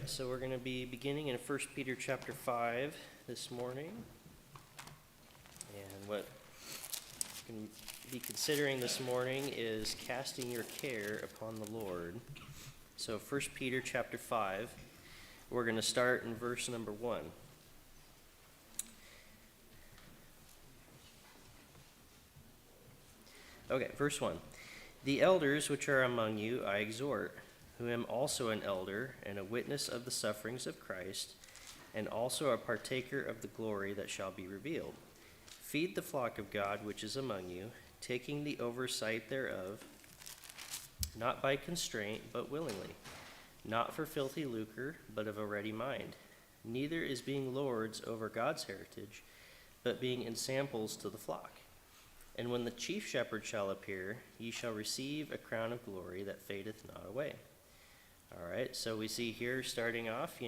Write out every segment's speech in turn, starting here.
right, so we're going to be beginning in 1 Peter chapter 5 this morning. And what we're going to be considering this morning is casting your care upon the Lord. So 1 Peter chapter 5, we're going to start in verse number 1. Okay, verse 1. The elders which are among you I exhort, who am also an elder and a witness of the sufferings of Christ, and also a partaker of the glory that shall be revealed. Feed the flock of God which is among you, taking the oversight thereof, not by constraint, but willingly, not for filthy lucre, but of a ready mind, neither is being lords over God's heritage, but being ensamples to the flock. And when the chief shepherd shall appear, ye shall receive a crown of glory that fadeth not away. All right, so we see here starting off,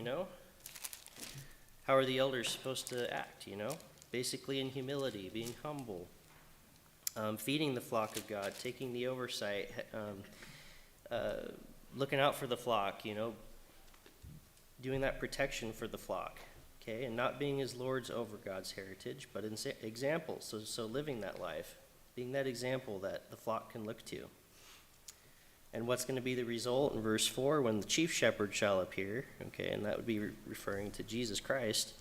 how are the elders supposed to act, Basically in humility, being humble, feeding the flock of God, taking the oversight, looking out for the flock, doing that protection for the flock, okay? And not being as lords over God's heritage, but examples, so living that life, being that example that the flock can look to. And what's going to be the result in verse 4? When the chief shepherd shall appear, okay, and that would be referring to Jesus Christ.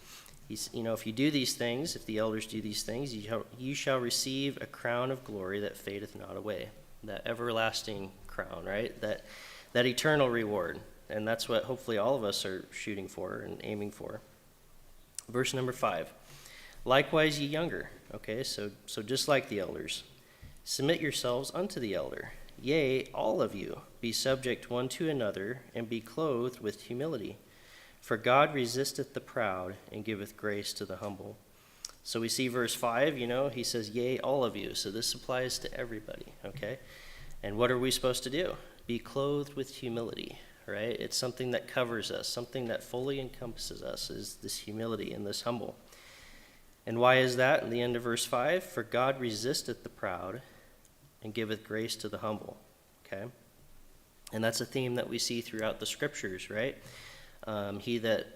He's, if you do these things, if the elders do these things, you shall receive a crown of glory that fadeth not away. That everlasting crown, right? That eternal reward. And that's what hopefully all of us are shooting for and aiming for. Verse number 5. Likewise ye younger, okay, so just like the elders, submit yourselves unto the elder. Yea, all of you, be subject one to another, and be clothed with humility. For God resisteth the proud, and giveth grace to the humble. So we see verse 5, he says, yea, all of you. So this applies to everybody, okay? And what are we supposed to do? Be clothed with humility, right? It's something that covers us, something that fully encompasses us, is this humility and this humble. And why is that? In the end of verse 5, for God resisteth the proud, and giveth grace to the humble, okay? And that's a theme that we see throughout the scriptures, right? He that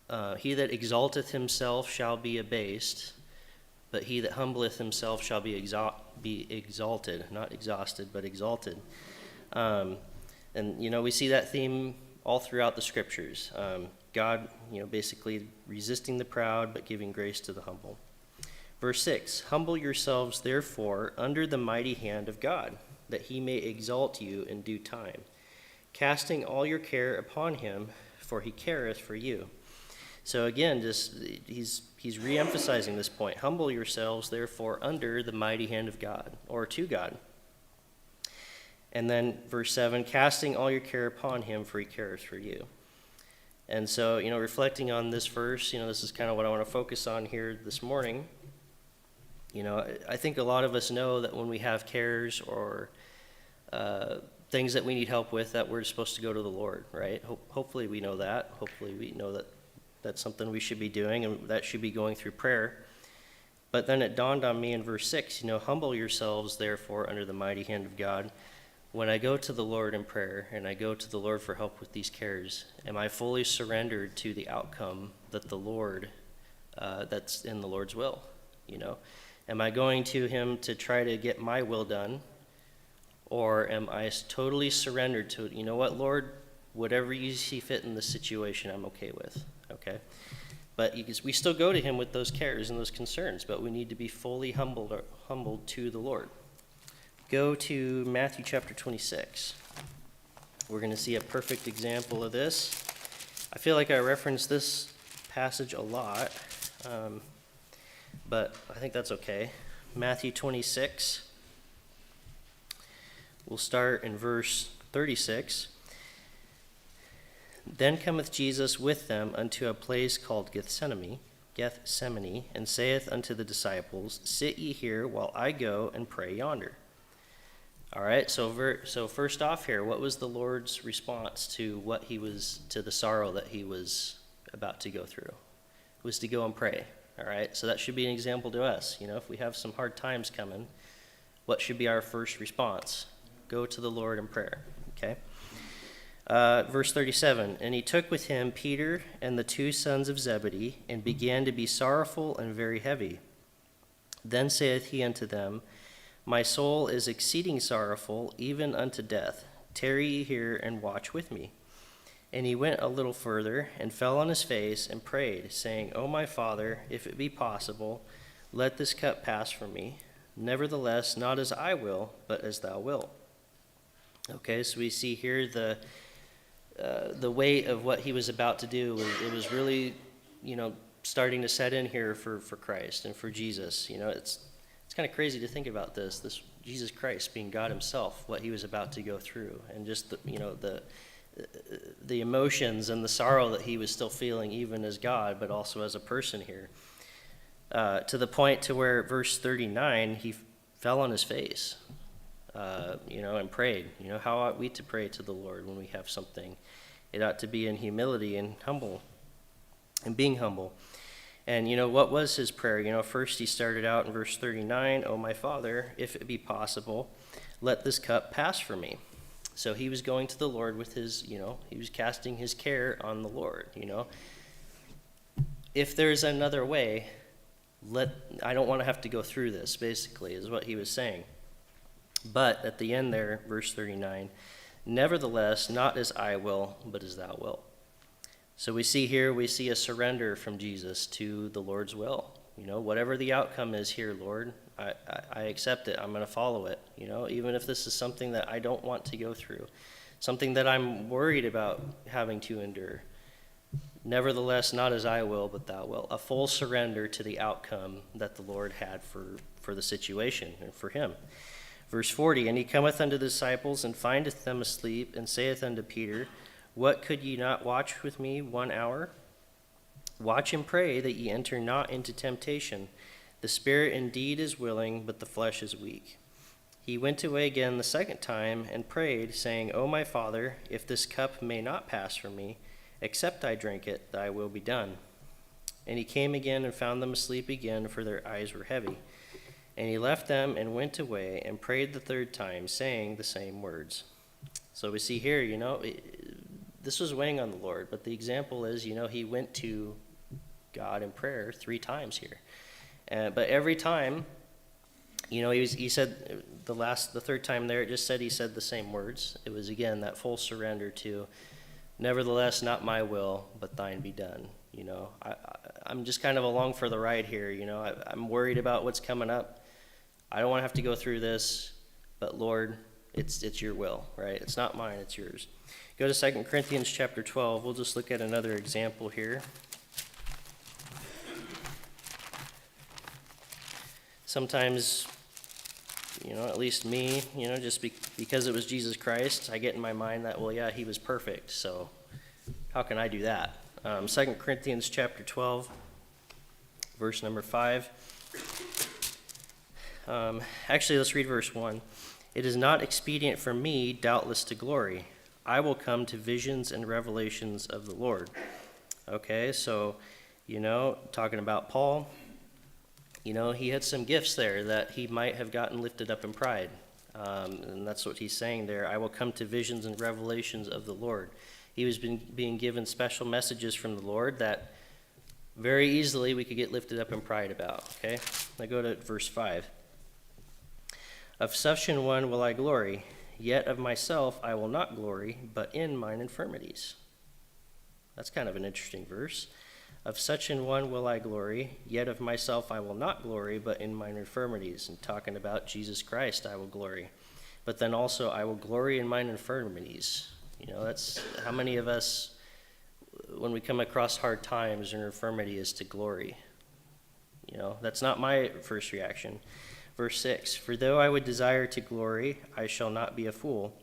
exalteth himself shall be abased, but he that humbleth himself shall be exalted, not exhausted, but exalted. And we see that theme all throughout the scriptures. God, basically resisting the proud, but giving grace to the humble. Verse 6, humble yourselves therefore under the mighty hand of God, that he may exalt you in due time, casting all your care upon him, for he careth for you. So again, he's re-emphasizing this point. Humble yourselves therefore under the mighty hand of God, or to God. And then verse 7, casting all your care upon him, for he careth for you. And so, reflecting on this verse, this is kind of what I want to focus on here this morning. I think a lot of us know that when we have cares or things that we need help with, that we're supposed to go to the Lord, right? Hopefully we know that. Hopefully we know that that's something we should be doing, and that should be going through prayer. But then it dawned on me in verse 6, humble yourselves therefore under the mighty hand of God. When I go to the Lord in prayer and I go to the Lord for help with these cares, am I fully surrendered to the outcome that the Lord, that's in the Lord's will, Am I going to him to try to get my will done? Or am I totally surrendered to, what, Lord, whatever you see fit in this situation, I'm okay with, okay? But we still go to him with those cares and those concerns, but we need to be fully humbled to the Lord. Go to Matthew chapter 26. We're going to see a perfect example of this. I feel like I reference this passage a lot, but I think that's okay. Matthew 26. We'll start in verse 36. Then cometh Jesus with them unto a place called Gethsemane, and saith unto the disciples, sit ye here while I go and pray yonder. All right, so first off here, what was the Lord's response to the sorrow that he was about to go through? It was to go and pray. All right, so that should be an example to us. If we have some hard times coming, what should be our first response? Go to the Lord in prayer, okay? Verse 37, and he took with him Peter and the two sons of Zebedee, and began to be sorrowful and very heavy. Then saith he unto them, My soul is exceeding sorrowful, even unto death. Tarry ye here, and watch with me. And he went a little further, and fell on his face, and prayed, saying, O my Father, if it be possible, let this cup pass from me. Nevertheless, not as I will, but as thou wilt. Okay, so we see here the weight of what he was about to do. It was really, starting to set in here for Christ and for Jesus. It's kind of crazy to think about this Jesus Christ being God himself, what he was about to go through, and just the emotions and the sorrow that he was still feeling, even as God, but also as a person here. To the point to where verse 39, he fell on his face, and prayed. How ought we to pray to the Lord when we have something? It ought to be in humility and humble, and being humble. And what was his prayer? First he started out in verse 39, O my Father, if it be possible, let this cup pass from me. So he was going to the Lord with his, he was casting his care on the Lord, If there's another way, I don't want to have to go through this, basically, is what he was saying. But at the end there, verse 39, nevertheless, not as I will, but as thou wilt. So we see a surrender from Jesus to the Lord's will. Whatever the outcome is here, Lord, I accept it. I'm going to follow it. Even if this is something that I don't want to go through, something that I'm worried about having to endure. Nevertheless, not as I will, but thou wilt. A full surrender to the outcome that the Lord had for the situation and for him. Verse 40, and he cometh unto the disciples, and findeth them asleep, and saith unto Peter, What, could ye not watch with me 1 hour? Watch and pray that ye enter not into temptation. The spirit indeed is willing, but the flesh is weak. He went away again the second time, and prayed, saying, O my Father, if this cup may not pass from me, except I drink it, thy will be done. And he came again and found them asleep again, for their eyes were heavy. And he left them and went away, and prayed the third time, saying the same words. So we see here, this was weighing on the Lord, but the example is, he went to God in prayer 3 times here. But every time, he said the third time there, it just said he said the same words. It was, again, that full surrender to, nevertheless, not my will, but thine be done. I'm just kind of along for the ride here. I'm worried about what's coming up. I don't want to have to go through this, but Lord, it's your will, right? It's not mine, it's yours. Go to 2 Corinthians chapter 12. We'll just look at another example here. Sometimes, at least me, just because it was Jesus Christ, I get in my mind that, well, yeah, he was perfect, so how can I do that? 2 Corinthians chapter 12, verse number 5. Actually, let's read verse 1. It is not expedient for me, doubtless, to glory. I will come to visions and revelations of the Lord. Okay, so, talking about Paul, he had some gifts there that he might have gotten lifted up in pride. And that's what he's saying there. I will come to visions and revelations of the Lord. He was being given special messages from the Lord that very easily we could get lifted up in pride about. Okay, now go to verse 5. Of such an one will I glory, yet of myself I will not glory, but in mine infirmities. That's kind of an interesting verse. Of such an one will I glory, yet of myself I will not glory, but in mine infirmities. And talking about Jesus Christ, I will glory. But then also I will glory in mine infirmities. That's how many of us, when we come across hard times or infirmity, is to glory. That's not my first reaction. Verse 6, For though I would desire to glory, I shall not be a fool.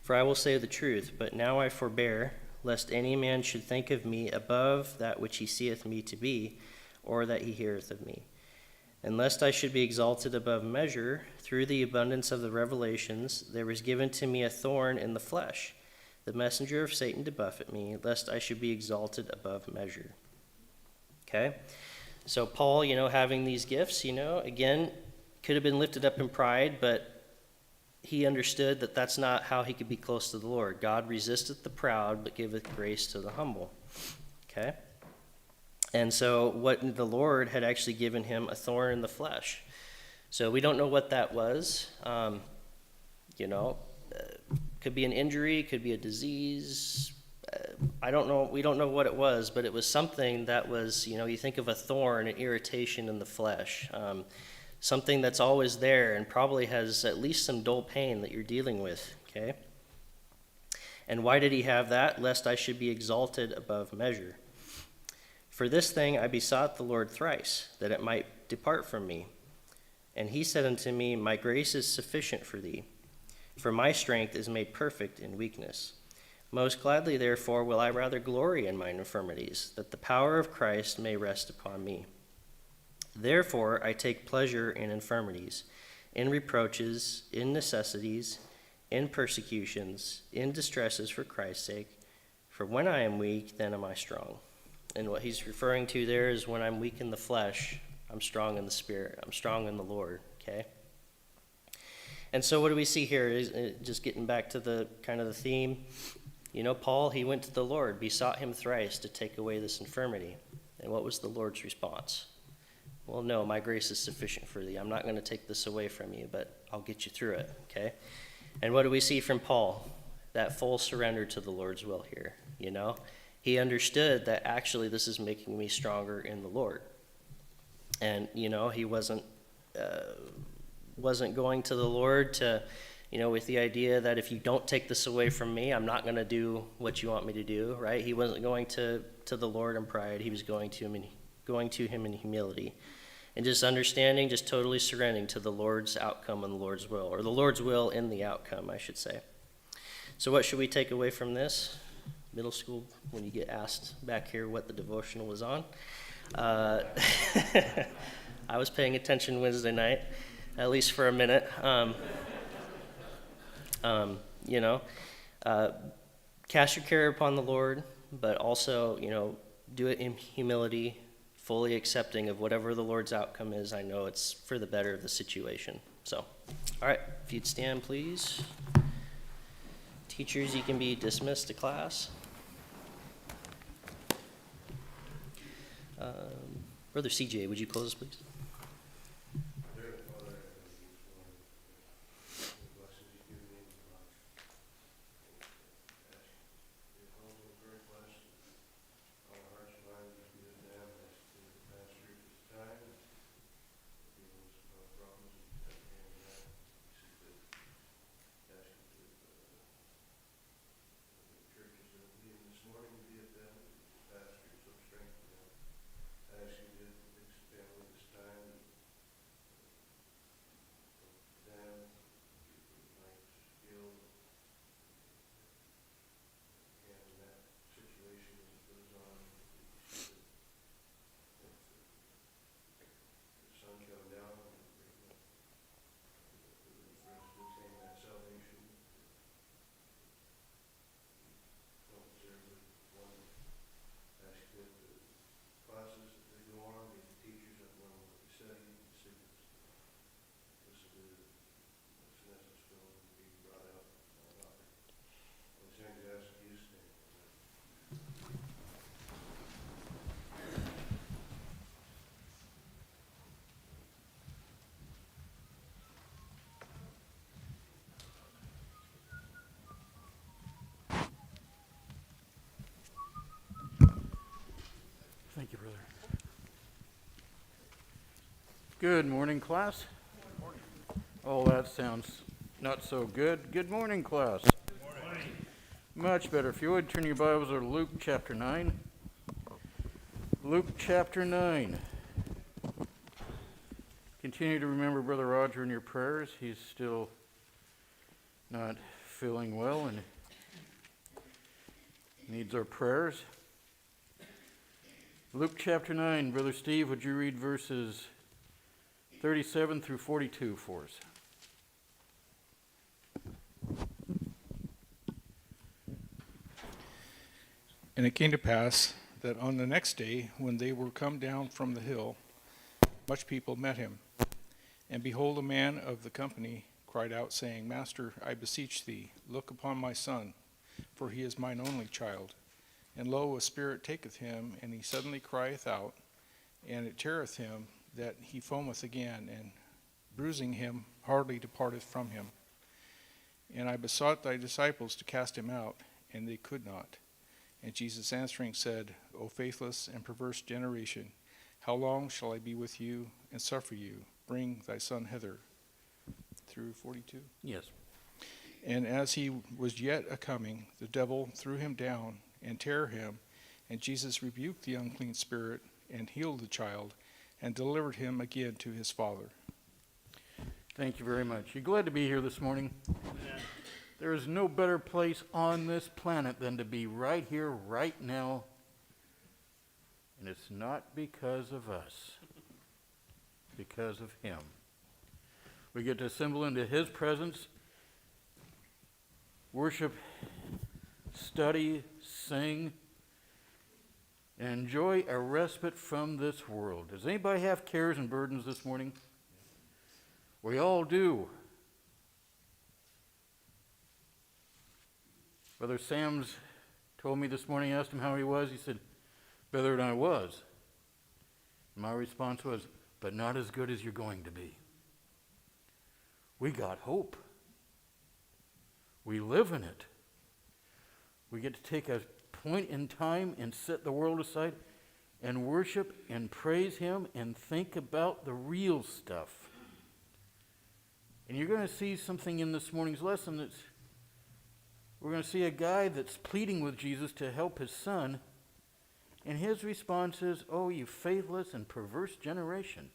For I will say the truth, but now I forbear, lest any man should think of me above that which he seeth me to be, or that he heareth of me. And lest I should be exalted above measure, through the abundance of the revelations, there was given to me a thorn in the flesh, the messenger of Satan to buffet me, lest I should be exalted above measure. Okay? So Paul, having these gifts, again, could have been lifted up in pride, but he understood that that's not how he could be close to the Lord. God resisteth the proud, but giveth grace to the humble. Okay? And so what the Lord had actually given him a thorn in the flesh. So we don't know what that was. Could be an injury, could be a disease. I don't know. We don't know what it was, but it was something that was, you think of a thorn, an irritation in the flesh. Something that's always there and probably has at least some dull pain that you're dealing with, okay? And why did he have that? Lest I should be exalted above measure. For this thing I besought the Lord thrice, that it might depart from me. And he said unto me, My grace is sufficient for thee, for my strength is made perfect in weakness. Most gladly, therefore, will I rather glory in mine infirmities, that the power of Christ may rest upon me. Therefore I take pleasure in infirmities, in reproaches, in necessities, in persecutions, in distresses for Christ's sake. For when I am weak, then am I strong. And what he's referring to there is when I'm weak in the flesh, I'm strong in the spirit. I'm strong in the Lord, okay? And so what do we see here? Is just getting back to the kind of the theme. Paul, he went to the Lord, besought him thrice to take away this infirmity. And what was the Lord's response? Well, no, my grace is sufficient for thee. I'm not going to take this away from you, but I'll get you through it, okay? And what do we see from Paul? That full surrender to the Lord's will here, He understood that actually this is making me stronger in the Lord. And, he wasn't going to the Lord to, with the idea that if you don't take this away from me, I'm not going to do what you want me to do, right? He wasn't going to the Lord in pride. He was going to him in humility. And just understanding, just totally surrendering to the Lord's outcome and the Lord's will, or the Lord's will in the outcome, I should say. So what should we take away from this? Middle school, when you get asked back here what the devotional was on. I was paying attention Wednesday night, at least for a minute. Cast your care upon the Lord, but also, do it in humility, fully accepting of whatever the Lord's outcome is. I know it's for the better of the situation. So, all right, if you'd stand, please. Teachers, you can be dismissed to class. Brother CJ, would you close, please? Thank you, brother. Good morning, class. Good morning. Oh, that sounds not so good. Good morning, class. Good morning. Much better. If you would, turn your Bibles to Luke chapter 9. Luke chapter 9. Continue to remember Brother Roger in your prayers. He's still not feeling well and needs our prayers. Luke chapter 9, Brother Steve, would you read verses 37 through 42 for us? And it came to pass that on the next day, when they were come down from the hill, much people met him. And behold, a man of the company cried out, saying, Master, I beseech thee, look upon my son, for he is mine only child. And lo, a spirit taketh him, and he suddenly crieth out, and it teareth him, that he foameth again, and bruising him hardly departeth from him. And I besought thy disciples to cast him out, and they could not. And Jesus answering said, O faithless and perverse generation, how long shall I be with you and suffer you? Bring thy son hither. Through 42. Yes. And as he was yet a-coming, the devil threw him down and tear him. And Jesus rebuked the unclean spirit, and healed the child, and delivered him again to his father. Thank you very much. You glad to be here this morning? Amen. There is no better place on this planet than to be right here, right now. And it's not because of us. It's because of him. We get to assemble into his presence, worship, study, sing, and enjoy a respite from this world. Does anybody have cares and burdens this morning? We all do. Brother Sam's told me this morning, I asked him how he was. He said, better than I was. And my response was, but not as good as you're going to be. We got hope. We live in it. We get to take a point in time and set the world aside and worship and praise him and think about the real stuff. And you're going to see something in this morning's lesson that's, we're going to see a guy that's pleading with Jesus to help his son, and his response is, oh, you faithless and perverse generation.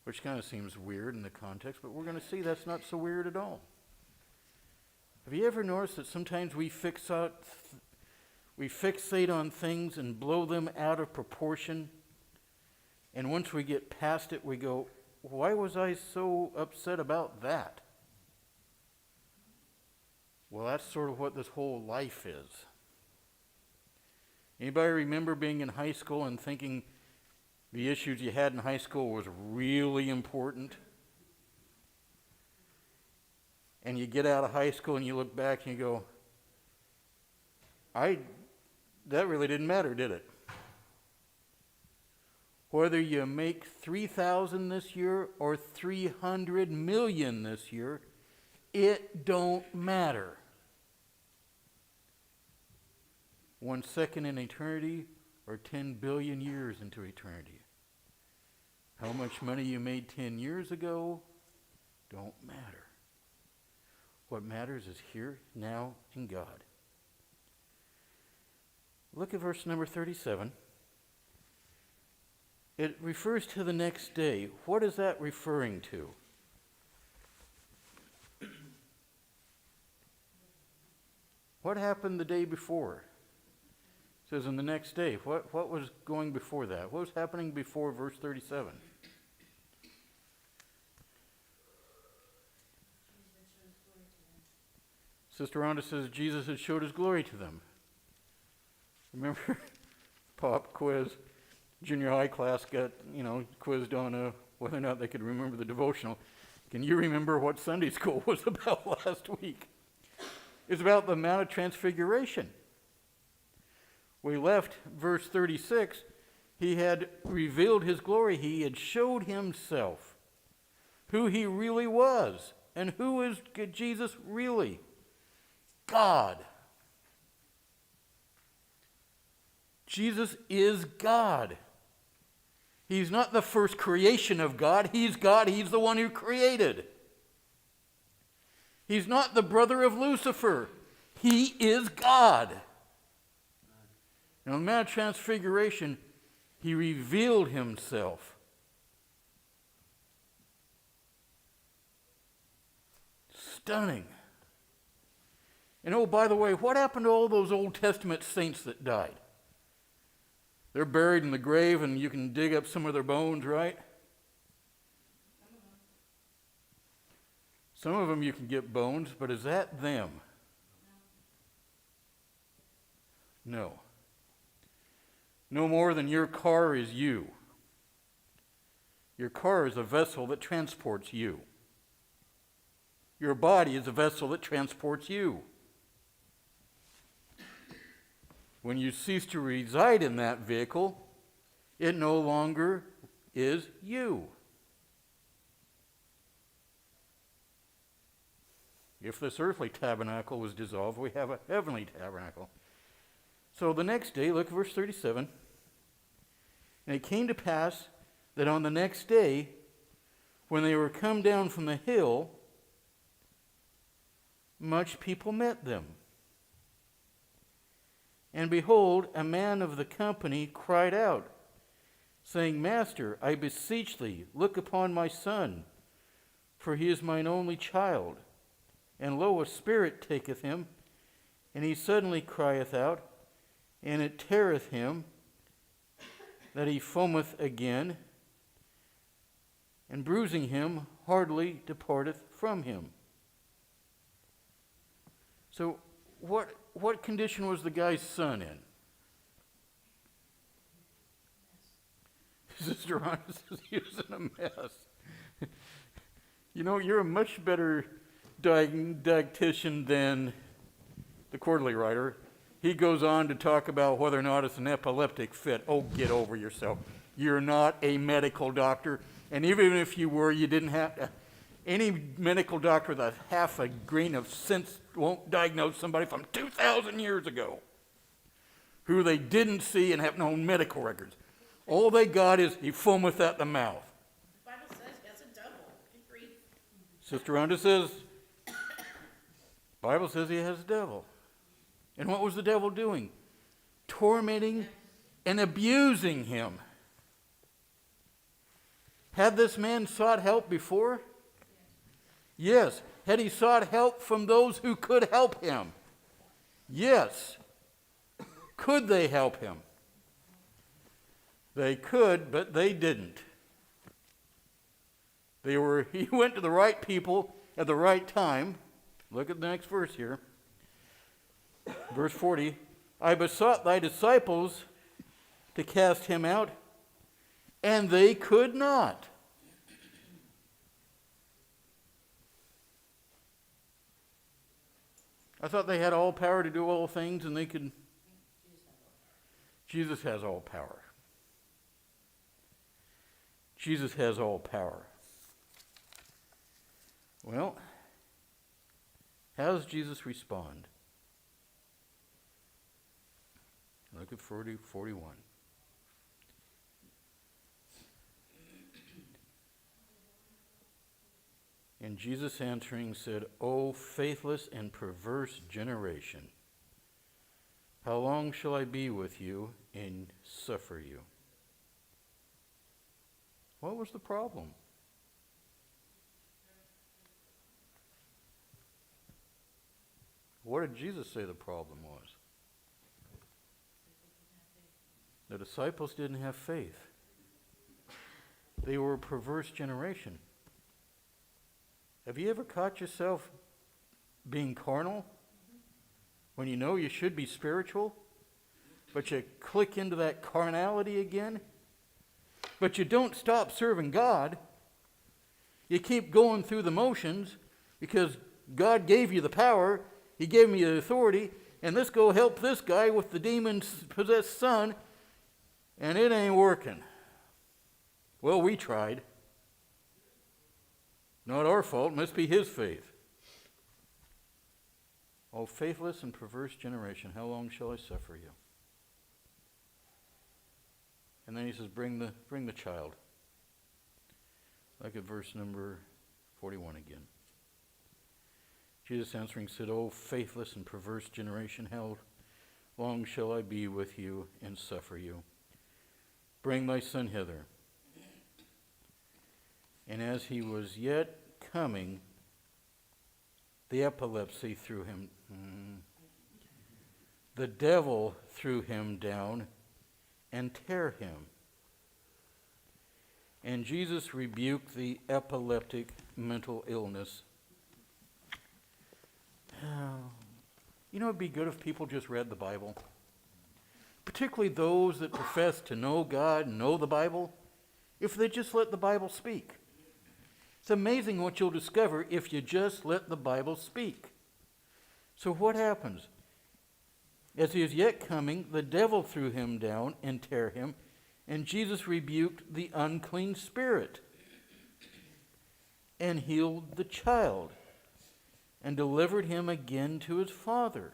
Which kind of seems weird in the context, but we're going to see that's not so weird at all. Have you ever noticed that sometimes we fixate on things and blow them out of proportion, and once we get past it, we go, why was I so upset about that? Well, that's sort of what this whole life is. Anybody remember being in high school and thinking the issues you had in high school was really important? And you get out of high school and you look back and you go, that really didn't matter, did it? Whether you make 3,000 this year or 300 million this year, it don't matter. 1 second in eternity or 10 billion years into eternity. How much money you made 10 years ago don't matter. What matters is here, now, in God. Look at verse number 37. It refers to the next day. What is that referring to? What happened the day before? It says in the next day. What was going before that? What was happening before verse 37? Sister Rhonda says Jesus had showed his glory to them. Remember, pop quiz, junior high class got, quizzed on whether or not they could remember the devotional. Can you remember what Sunday school was about last week? It's about the Mount of Transfiguration. We left verse 36. He had revealed his glory. He had showed himself, who he really was. And who is Jesus really? God. Jesus is God. He's not the first creation of God. He's God. He's the one who created. He's not the brother of Lucifer. He is God. And on the Mount of Transfiguration, he revealed himself. Stunning. And oh, by the way, what happened to all those Old Testament saints that died? They're buried in the grave and you can dig up some of their bones, right? Some of them you can get bones, but is that them? No. No more than your car is you. Your car is a vessel that transports you. Your body is a vessel that transports you. When you cease to reside in that vehicle, it no longer is you. If this earthly tabernacle was dissolved, we have a heavenly tabernacle. So the next day, look at verse 37. And it came to pass that on the next day, when they were come down from the hill, much people met them. And behold, a man of the company cried out, saying, Master, I beseech thee, look upon my son, for he is mine only child. And lo, a spirit taketh him, and he suddenly crieth out, and it teareth him, that he foameth again, and bruising him, hardly departeth from him. So, what condition was the guy's son in? Sister Rhonda says he was in a mess. You know, you're a much better diagnostician than the quarterly writer. He goes on to talk about whether or not it's an epileptic fit. Oh, get over yourself. You're not a medical doctor. And even if you were, you didn't have to. Any medical doctor with a half a grain of sense won't diagnose somebody from 2,000 years ago who they didn't see and have no medical records. All they got is he foameth at the mouth. The Bible says he has a devil. Good grief. Sister Rhonda says, Bible says he has a devil. And what was the devil doing? Tormenting and abusing him. Had this man sought help before? Yes. Had he sought help from those who could help him? Yes. Could they help him? They could, but they didn't. He went to the right people at the right time. Look at the next verse here. Verse 40. I besought thy disciples to cast him out, and they could not. I thought they had all power to do all things, and they could. Jesus has all power. Jesus has all power. Well, how does Jesus respond? Look at 41. And Jesus answering said, O faithless and perverse generation, how long shall I be with you and suffer you? What was the problem? What did Jesus say the problem was? The disciples didn't have faith. They were a perverse generation. Have you ever caught yourself being carnal when you know you should be spiritual, but you click into that carnality again? But you don't stop serving God. You keep going through the motions because God gave you the power. He gave me the authority. And let's go help this guy with the demon-possessed son. And it ain't working. Well, we tried. Not our fault. Must be his faith. O faithless and perverse generation, how long shall I suffer you? And then he says, bring the child. Look at verse number 41 again. Jesus answering said, O faithless and perverse generation, how long shall I be with you and suffer you? Bring thy son hither. And as he was yet coming, the epilepsy threw him. The devil threw him down and tear him. And Jesus rebuked the epileptic mental illness. You know, it'd be good if people just read the Bible. Particularly those that profess to know God and know the Bible. If they just let the Bible speak. It's amazing what you'll discover if you just let the Bible speak. So what happens? As he is yet coming, the devil threw him down and tear him, and Jesus rebuked the unclean spirit and healed the child and delivered him again to his father.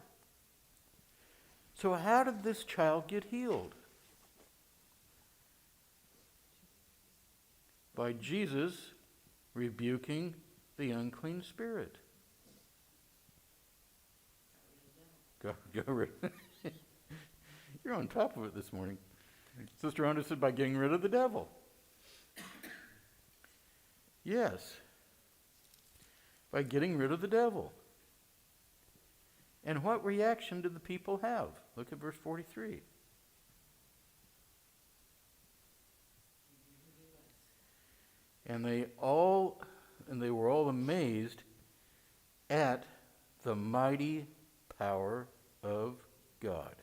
So how did this child get healed? By Jesus rebuking the unclean spirit. Go rid. You're on top of it this morning. Sister Rhonda said by getting rid of the devil. Yes. By getting rid of the devil. And what reaction did the people have? Look at verse 43. And they were all amazed at the mighty power of God.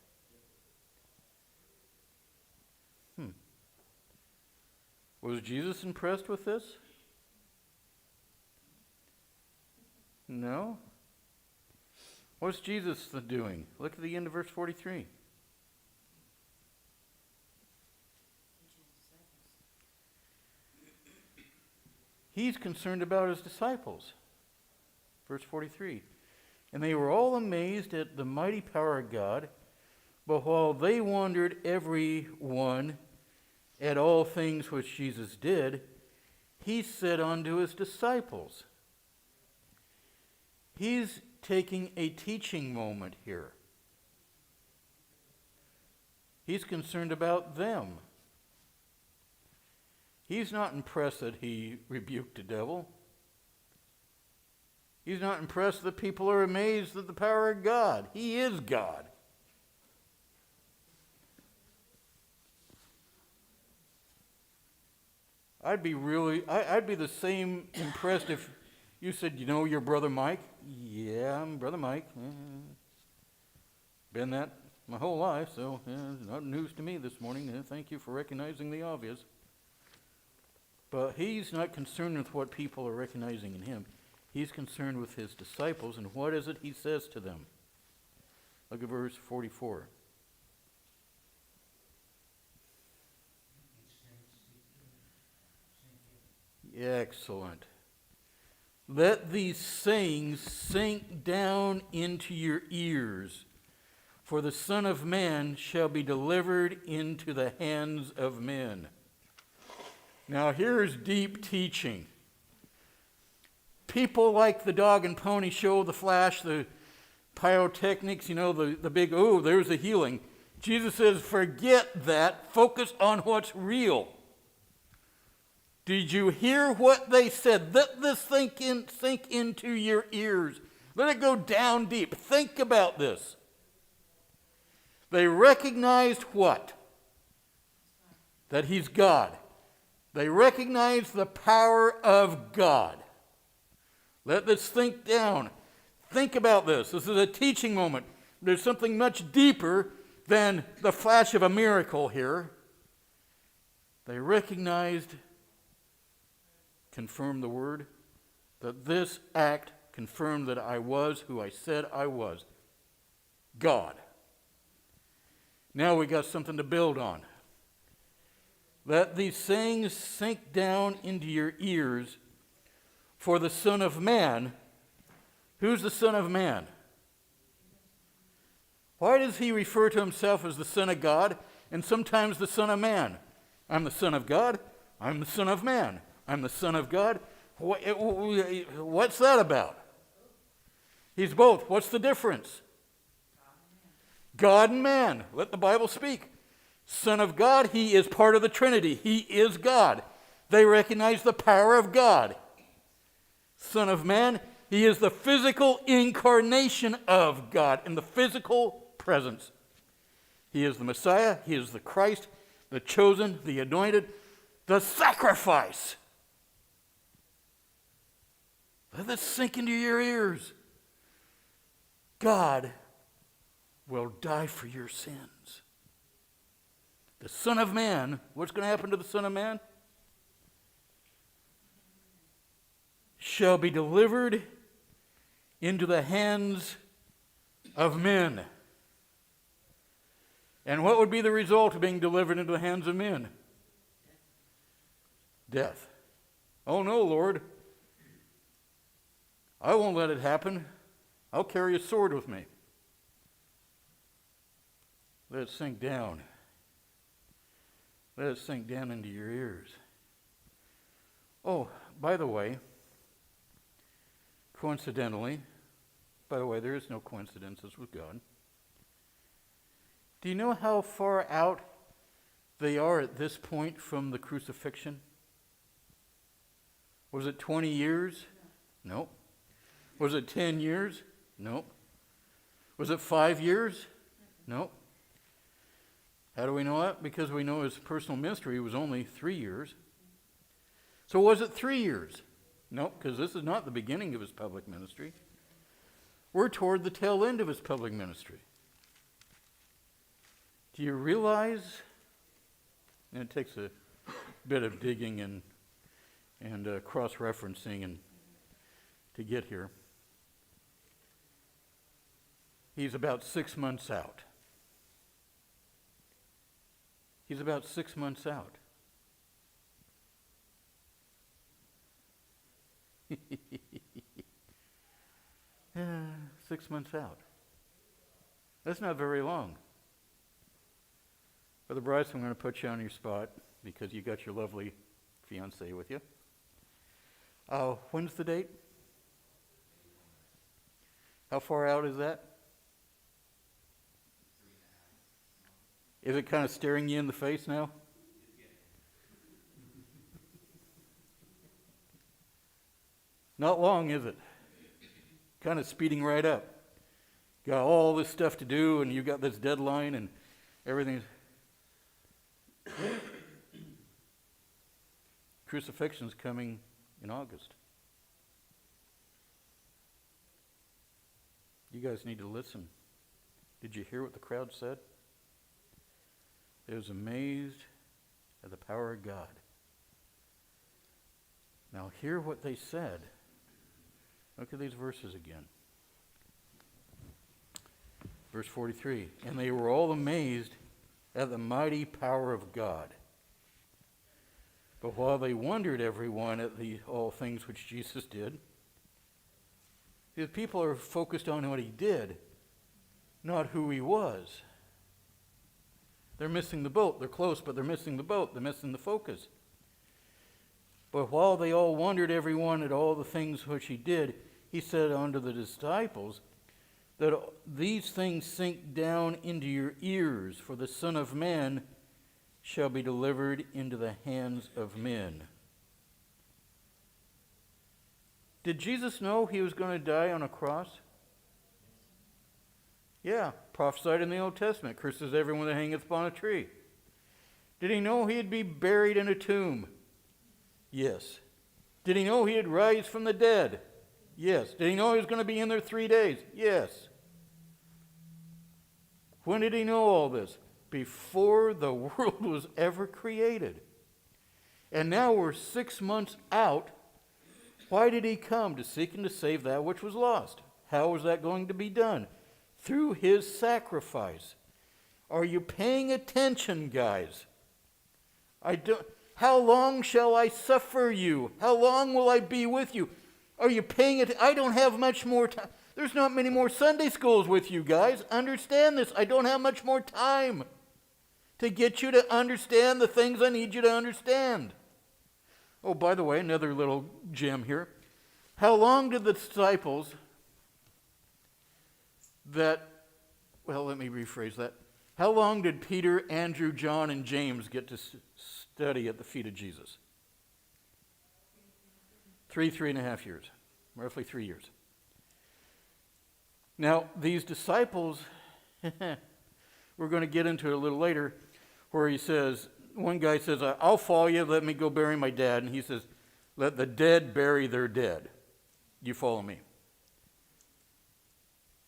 Was Jesus impressed with this? No. What's Jesus doing? Look at the end of verse 43. He's concerned about his disciples. Verse 43. And they were all amazed at the mighty power of God, but while they wondered every one at all things which Jesus did, he said unto his disciples. He's taking a teaching moment here. He's concerned about them. He's not impressed that he rebuked the devil. He's not impressed that people are amazed at the power of God. He is God. I'd be the same impressed if you said, you know your brother Mike? Yeah, I'm Brother Mike. Been that my whole life, so it's not news to me this morning. Thank you for recognizing the obvious. But he's not concerned with what people are recognizing in him. He's concerned with his disciples, and what is it he says to them? Look at verse 44. Excellent. Let these sayings sink down into your ears, for the Son of Man shall be delivered into the hands of men. Now here's deep teaching. People like the dog and pony show, the flash, the pyrotechnics, the big, oh, there's a healing. Jesus says, forget that. Focus on what's real. Did you hear what they said? Let this sink into your ears. Let it go down deep. Think about this. They recognized what? That he's God. They recognized the power of God. Let this sink down. Think about this. This is a teaching moment. There's something much deeper than the flash of a miracle here. They recognized, confirmed the word, that this act confirmed that I was who I said I was. God. Now we got something to build on. Let these sayings sink down into your ears, for the Son of Man. Who's the Son of Man? Why does he refer to himself as the Son of God and sometimes the Son of Man? I'm the Son of God. I'm the Son of Man. I'm the Son of God. What's that about? He's both. What's the difference? God and man. Let the Bible speak. Son of God, he is part of the Trinity. He is God. They recognize the power of God. Son of Man, he is the physical incarnation of God in the physical presence. He is the Messiah. He is the Christ, the chosen, the anointed, the sacrifice. Let this sink into your ears. God will die for your sins. The Son of Man, what's going to happen to the Son of Man? shall be delivered into the hands of men. And what would be the result of being delivered into the hands of men? Death. Oh no, Lord. I won't let it happen. I'll carry a sword with me. Let it sink down. Let it sink down into your ears. Oh, by the way, coincidentally, there is no coincidences with God. Do you know how far out they are at this point from the crucifixion? Was it 20 years? No. Was it 10 years? No. Was it 5 years? No. How do we know that? Because we know his personal ministry was only 3 years. So was it 3 years? No, because this is not the beginning of his public ministry. We're toward the tail end of his public ministry. Do you realize, and it takes a bit of digging and cross-referencing and to get here. He's about 6 months out. He's about 6 months out. 6 months out. That's not very long. Brother Bryce, I'm going to put you on your spot because you got your lovely fiancée with you. When's the date? How far out is that? Is it kind of staring you in the face now? Not long, is it? Kind of speeding right up. Got all this stuff to do, and you got this deadline, and everything. Crucifixion's coming in August. You guys need to listen. Did you hear what the crowd said? They was amazed at the power of God. Now hear what they said. Look at these verses again. Verse 43. And they were all amazed at the mighty power of God. But while they wondered, everyone, at all things which Jesus did, the people are focused on what he did, not who he was. They're missing the boat. They're close, but they're missing the boat. They're missing the focus. But while they all wondered, everyone, at all the things which he did, he said unto the disciples, that these things sink down into your ears, for the Son of Man shall be delivered into the hands of men. Did Jesus know he was going to die on a cross? Yeah, prophesied in the Old Testament, curses everyone that hangeth upon a tree. Did he know he'd be buried in a tomb? Yes. Did he know he'd rise from the dead? Yes. Did he know he was going to be in there 3 days? Yes. When did he know all this? Before the world was ever created. And now we're 6 months out. Why did he come? To seek and to save that which was lost. How was that going to be done? Through his sacrifice. Are you paying attention, guys? How long shall I suffer you? How long will I be with you? Are you paying it? I don't have much more time. There's not many more Sunday schools with you guys. Understand this. I don't have much more time to get you to understand the things I need you to understand. Oh, by the way, another little gem here. How long did the disciples let me rephrase that. How long did Peter, Andrew, John, and James get to study at the feet of Jesus? 3.5 years. Roughly 3 years. Now, these disciples, we're going to get into it a little later, where he says, one guy says, I'll follow you, let me go bury my dad. And he says, let the dead bury their dead. You follow me.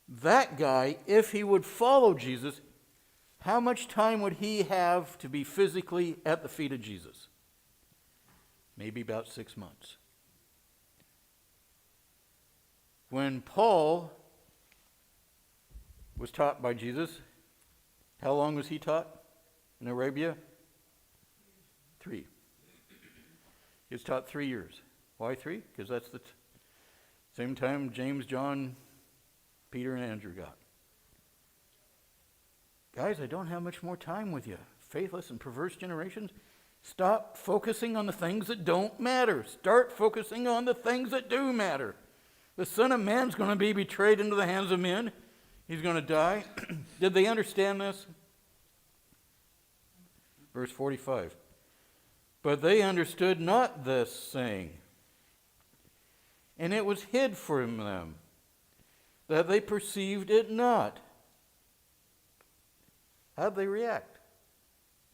That guy, if he would follow Jesus, how much time would he have to be physically at the feet of Jesus? Maybe about 6 months. When Paul was taught by Jesus, how long was he taught in Arabia? 3. He was taught 3 years. Why 3? Because that's the same time James, John, Peter, and Andrew got. Guys, I don't have much more time with you. Faithless and perverse generations. Stop focusing on the things that don't matter. Start focusing on the things that do matter. The Son of Man's going to be betrayed into the hands of men. He's going to die. Did they understand this? Verse 45. But they understood not this saying, and it was hid from them, that they perceived it not. How'd they react?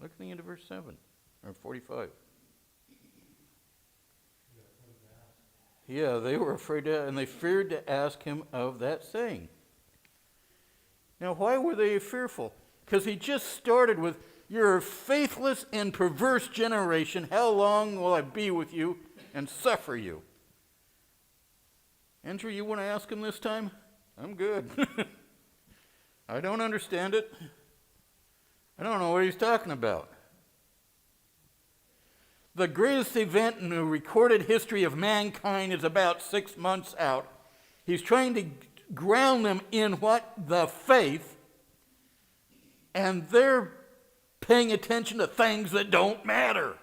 Look at the end of verse 7, or 45. Yeah, they were afraid to, and they feared to ask him of that saying. Now, why were they fearful? Because he just started with, "You're a faithless and perverse generation. How long will I be with you and suffer you?" Andrew, you want to ask him this time? I'm good. I don't understand it. I don't know what he's talking about. The greatest event in the recorded history of mankind is about 6 months out. He's trying to ground them in what? The faith. And they're paying attention to things that don't matter.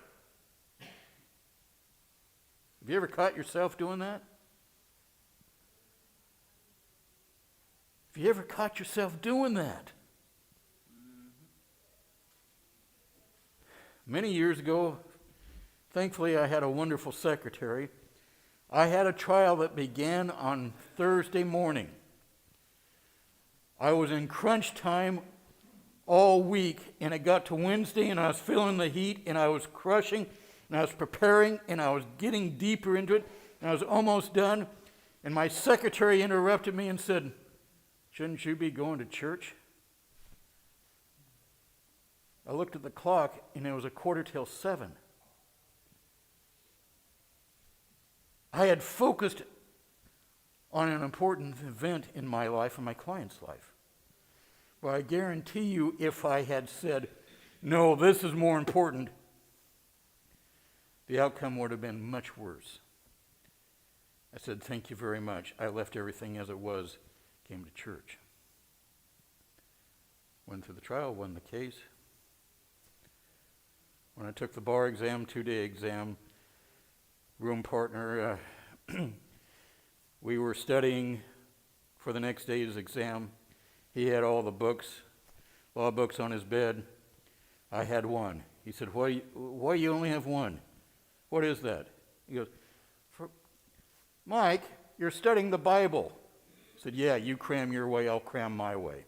Have you ever caught yourself doing that? Have you ever caught yourself doing that? Many years ago, thankfully I had a wonderful secretary. I had a trial that began on Thursday morning. I was in crunch time all week, and it got to Wednesday, and I was feeling the heat, and I was crushing, and I was preparing, and I was getting deeper into it, and I was almost done, and my secretary interrupted me and said, "Shouldn't you be going to church?" I looked at the clock, and it was 7:15. I had focused on an important event in my life and my client's life. But I guarantee you, if I had said, "No, this is more important," the outcome would have been much worse. I said, "Thank you very much." I left everything as it was, came to church. Went through the trial, won the case. When I took the bar exam, 2-day exam, room partner, we were studying for the next day's exam. He had all the books, law books on his bed. I had one. He said, why you only have one? What is that? He goes, "Mike, you're studying the Bible." I said, "Yeah, you cram your way, I'll cram my way."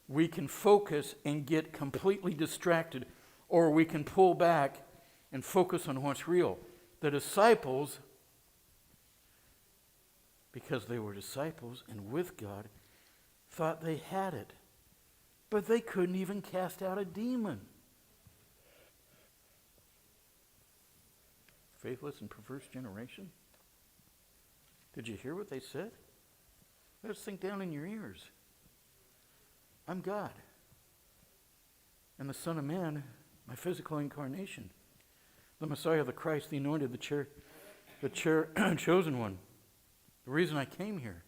We can focus and get completely distracted, or we can pull back and focus on what's real. The disciples, because they were disciples and with God, thought they had it, but they couldn't even cast out a demon. Faithless and perverse generation. Did you hear what they said? Let it sink down in your ears. I'm God. And the Son of Man, my physical incarnation. The Messiah, the Christ, the anointed, the chosen one. The reason I came here.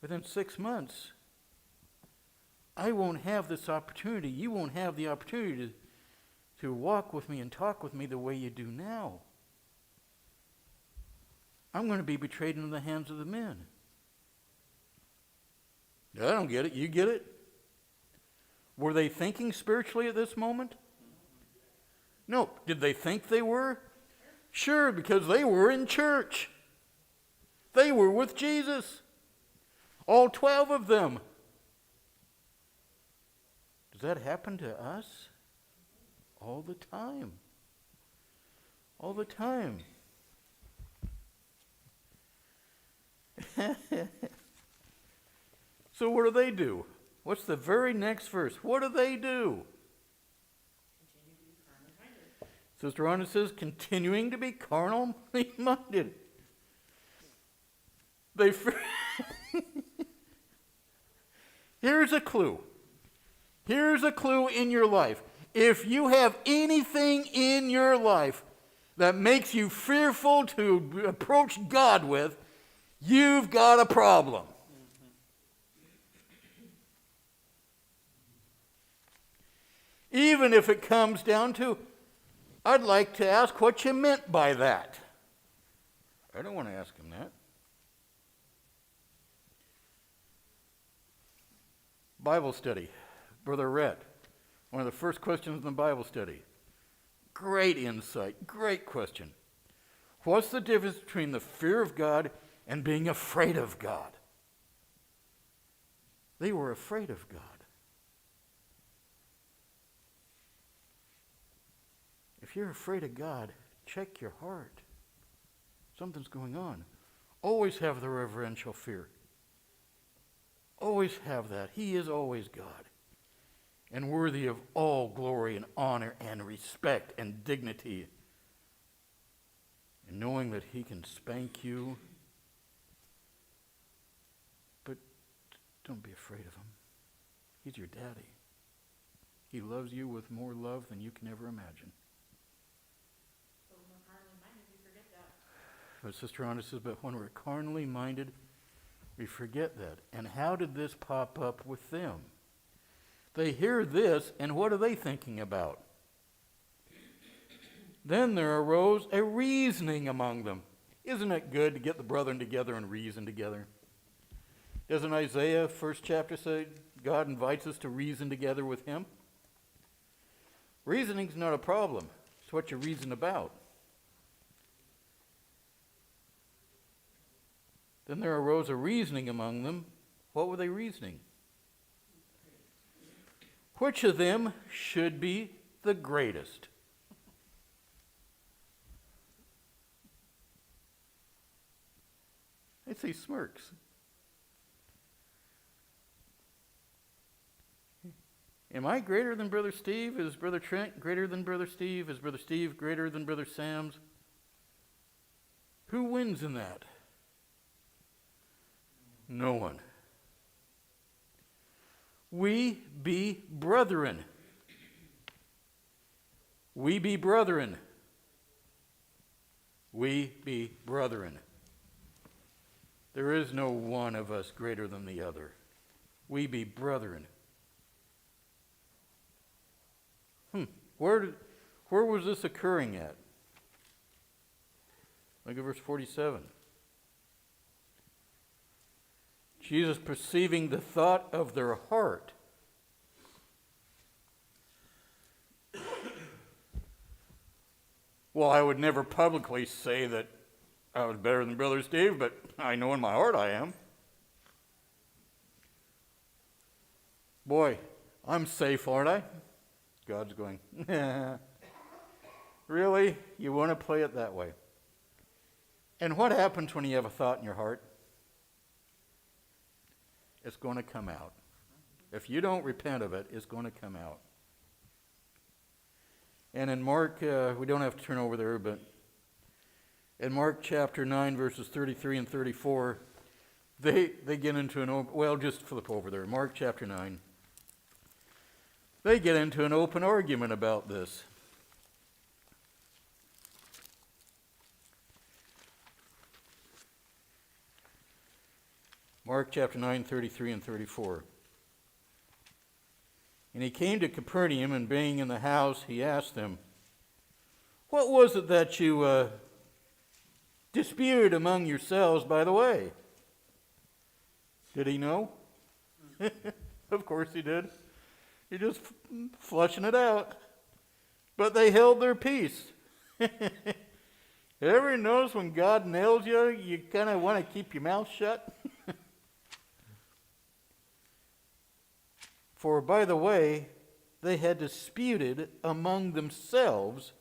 Within 6 months, I won't have this opportunity. You won't have the opportunity to walk with me and talk with me the way you do now. I'm going to be betrayed into the hands of the men. I don't get it. You get it? Were they thinking spiritually at this moment? No. Did they think they were? Sure, because they were in church. They were with Jesus. All 12 of them. Does that happen to us? All the time. All the time. So what do? What's the very next verse? What do? Continue to be carnally minded. Sister Rhonda says, continuing to be carnally minded. Here's a clue. Here's a clue in your life. If you have anything in your life that makes you fearful to approach God with, you've got a problem. Even if it comes down to, I'd like to ask what you meant by that. I don't want to ask him that. Bible study. Brother Rhett, one of the first questions in the Bible study. Great insight, great question. What's the difference between the fear of God and being afraid of God? They were afraid of God. If you're afraid of God, check your heart. Something's going on. Always have the reverential fear. Always have that. He is always God, and worthy of all glory and honor and respect and dignity. And knowing that he can spank you, but don't be afraid of him. He's your daddy. He loves you with more love than you can ever imagine. But Sister Rhonda says, but when we're carnally minded, we forget that. And how did this pop up with them? They hear this, and what are they thinking about? Then there arose a reasoning among them. Isn't it good to get the brethren together and reason together? Doesn't Isaiah, first chapter, say God invites us to reason together with him? Reasoning's not a problem. It's what you reason about. Then there arose a reasoning among them. What were they reasoning? Which of them should be the greatest? I see smirks. Am I greater than Brother Steve? Is Brother Trent greater than Brother Steve? Is Brother Steve greater than Brother Sam's? Who wins in that? No one. We be brethren. We be brethren. We be brethren. There is no one of us greater than the other. We be brethren. Where was this occurring at? Look at verse 47. Jesus, perceiving the thought of their heart. Well, I would never publicly say that I was better than Brother Steve, but I know in my heart I am. Boy, I'm safe, aren't I? God's going, really? You want to play it that way? And what happens when you have a thought in your heart? It's going to come out. If you don't repent of it, it's going to come out. And in Mark, we don't have to turn over there, but in Mark chapter 9, verses 33 and 34, they get into just flip over there. Mark chapter 9. They get into an open argument about this. Mark chapter 9, 33 and 34. And he came to Capernaum, and being in the house, he asked them, what was it that you disputed among yourselves by the way? Did he know? Of course he did. He's just flushing it out. But they held their peace. Ever notice when God nails you, you kind of want to keep your mouth shut? For by the way, they had disputed among themselves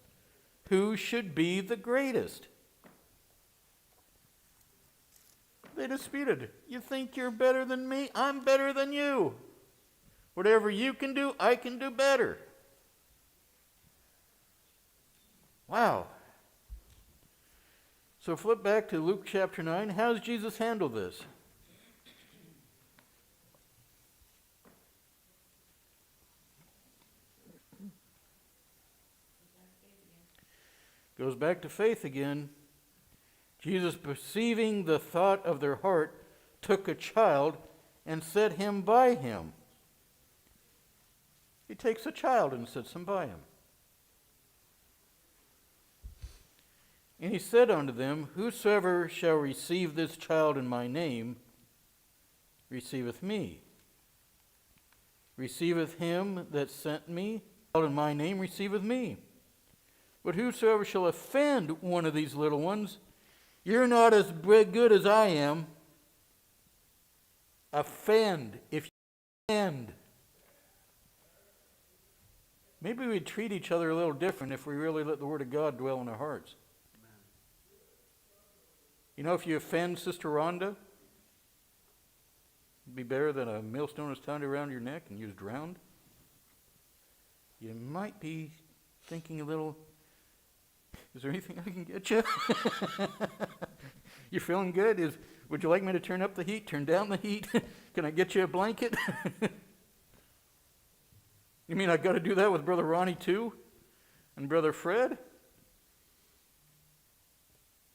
who should be the greatest. They disputed. You think you're better than me? I'm better than you. Whatever you can do, I can do better. Wow. So flip back to Luke chapter 9. How does Jesus handle this? Goes back to faith again. Jesus, perceiving the thought of their heart, took a child and set him by him. He takes a child and sets him by him. And he said unto them, Whosoever shall receive this child in my name, receiveth me. Receiveth him that sent me, in my name receiveth me. But whosoever shall offend one of these little ones, you're not as good as I am. Offend. If you offend. Maybe we'd treat each other a little different if we really let the Word of God dwell in our hearts. You know, if you offend Sister Rhonda, it'd be better than a millstone was tied around your neck and you was drowned. You might be thinking a little, is there anything I can get you? You feeling good? Would you like me to turn up the heat, turn down the heat? Can I get you a blanket? You mean I've got to do that with Brother Ronnie too? And Brother Fred?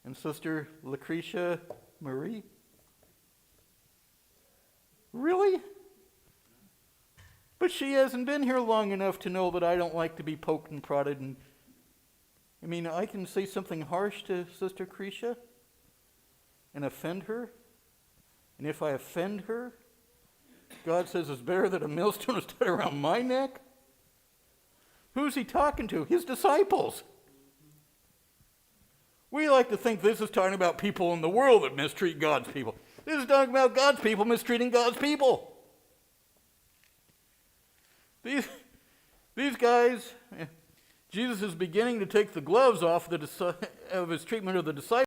And Sister Lucretia Marie? Really? But she hasn't been here long enough to know that I don't like to be poked and prodded. And I mean, I can say something harsh to Sister Lucretia and offend her. And if I offend her, God says it's better that a millstone is tied around my neck. Who's he talking to? His disciples. We like to think this is talking about people in the world that mistreat God's people. This is talking about God's people mistreating God's people. These guys, Jesus is beginning to take the gloves off of his treatment of the disciples.